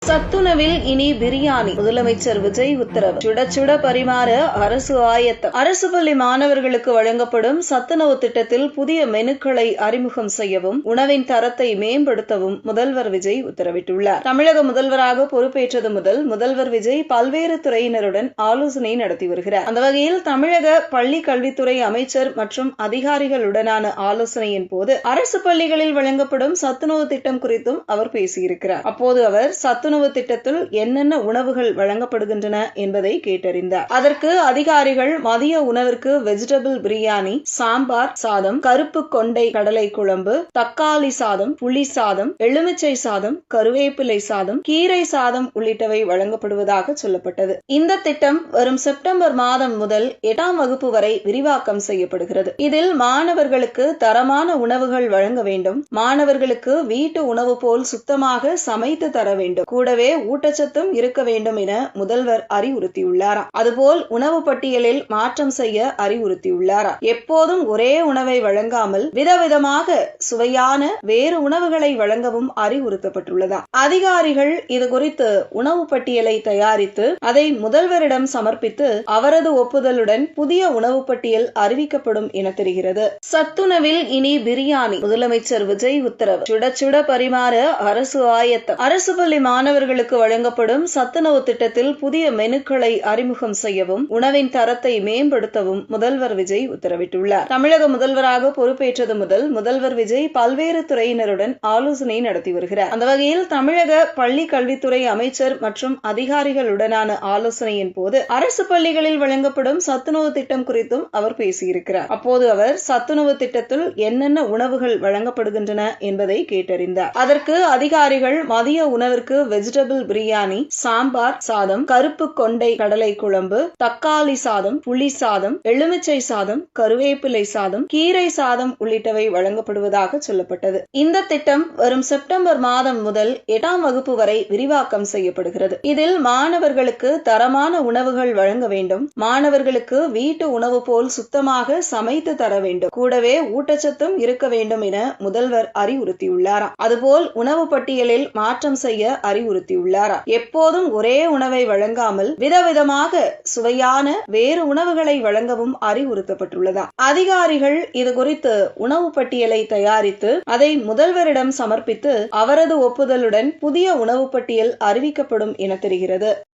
சத்துணவில் இனி பிரியாணி, முதலமைச்சர் விஜய் உத்தரவு. சுட சுட பரிமாற அரசு ஆயத்தம். அரசு பள்ளி மாணவர்களுக்கு வழங்கப்படும் சத்துணவு திட்டத்தில் புதிய மெனுக்களை அறிமுகம் செய்யவும், உணவின் தரத்தை மேம்படுத்தவும் முதல்வர் விஜய் உத்தரவிட்டுள்ளார். தமிழக முதல்வராக பொறுப்பேற்றது முதல் முதல்வர் விஜய் பல்வேறு துறையினருடன் ஆலோசனை நடத்தி வருகிறார். அந்த வகையில் தமிழக பள்ளி கல்வித்துறை அமைச்சர் மற்றும் அதிகாரிகளுடனான ஆலோசனையின் போது அரசு பள்ளிகளில் வழங்கப்படும் சத்துணவு திட்டம் குறித்தும் அவர் பேசியிருக்கிறார். அப்போது அவர் சத்துணவு திட்டத்தில் என்னென்ன உணவுகள் வழங்கப்படுகின்றன என்பதை கேட்டறிந்தார். அதற்கு அதிகாரிகள் மதிய உணவிற்கு வெஜிடபிள் பிரியாணி, சாம்பார் சாதம், கருப்பு கொண்டை கடலை குழம்பு, தக்காளி சாதம், புளி சாதம், எலுமிச்சை சாதம், கருவேப்பிலை சாதம், கீரை சாதம் உள்ளிட்டவை வழங்கப்படுவதாக சொல்லப்பட்டது. இந்த திட்டம் வரும் செப்டம்பர் மாதம் முதல் 8ஆம் வகுப்பு வரை விரிவாக்கம் செய்யப்படுகிறது. இதில் மாணவர்களுக்கு தரமான உணவுகள் வழங்க வேண்டும், மாணவர்களுக்கு வீட்டு உணவு போல் சுத்தமாக சமைத்து தர வேண்டும், கூடவே ஊட்டச்சத்தும் இருக்க வேண்டும் என முதல்வர் அறிவுறுத்தியுள்ளாராம். அதுபோல் உணவு பட்டியலில் மாற்றம் செய்ய அறிவுறுத்தியுள்ளாராம். எப்போதும் ஒரே உணவை வழங்காமல் விதவிதமாக சுவையான வேறு உணவுகளை வழங்கவும் அறிவுறுத்தப்பட்டுள்ளதா. அதிகாரிகள் இது குறித்து உணவு பட்டியலை தயாரித்து அதை முதல்வரிடம் சமர்ப்பித்து அவரது ஒப்புதலுடன் புதிய உணவு பட்டியல் அறிவிக்கப்படும் என தெரிகிறது. சத்துணவில் இனி பிரியாணி, முதலமைச்சர் விஜய் உத்தரவு. சுட சுட பரிமாற அரசு ஆயத்தம். அரசு பள்ளி மாணவர்களுக்கு வழங்கப்படும் சத்துணவு திட்டத்தில் புதிய மெனுக்களை அறிமுகம் செய்யவும், உணவின் தரத்தை மேம்படுத்தவும் முதல்வர் விஜய் உத்தரவிட்டுள்ளார். தமிழக முதல்வராக பொறுப்பேற்றது முதல் முதல்வர் விஜய் பல்வேறு துறையினருடன் ஆலோசனை நடத்தி வருகிறார். அந்த வகையில் தமிழக பள்ளி கல்வித்துறை அமைச்சர் மற்றும் அதிகாரிகளுடனான ஆலோசனையின் போது அரசு பள்ளிகளில் வழங்கப்படும் சத்துணவு திட்டம் குறித்தும் அவர் பேசியிருக்கிறார். அப்போது அவர் சத்துணவு திட்டத்தில் என்னென்ன உணவுகள் வழங்கப்படுகின்றன என்பதை கேட்டறிந்தார். அதற்கு அதிகாரிகள் மதிய உணவிற்கு வெஜிடபிள் பிரியாணி, சாம்பார் சாதம், கருப்பு கொண்டை கடலை குழம்பு, தக்காளி சாதம், புளி சாதம், எலுமிச்சை சாதம், கருவேப்பிலை சாதம், கீரை சாதம் உள்ளிட்டவை வழங்கப்படுவதாக சொல்லப்பட்டது. இந்த திட்டம் வரும் செப்டம்பர் மாதம் முதல் 8ஆம் வகுப்பு வரை விரிவாக்கம் செய்யப்படுகிறது. இதில் மாணவர்களுக்கு தரமான உணவுகள் வழங்க வேண்டும், மாணவர்களுக்கு வீட்டு உணவு போல் சுத்தமாக சமைத்து தர வேண்டும், கூடவே ஊட்டச்சத்தும் இருக்க வேண்டும் என முதல்வர் அறிவுறுத்தியுள்ளாராம். அதுபோல் உணவு பட்டியலில் மாற்றம் செய்ய அறிவுறுத்தியுள்ளாராம். எப்போதும் ஒரே உணவை வழங்காமல் விதவிதமாக சுவையான வேறு உணவுகளை வழங்கவும் அறிவுறுத்தப்பட்டுள்ளதா. அதிகாரிகள் இது குறித்து உணவு பட்டியலை தயாரித்து அதை முதல்வரிடம் சமர்ப்பித்து அவரது ஒப்புதலுடன் புதிய உணவு பட்டியல் அறிவிக்கப்படும் என தெரிகிறது.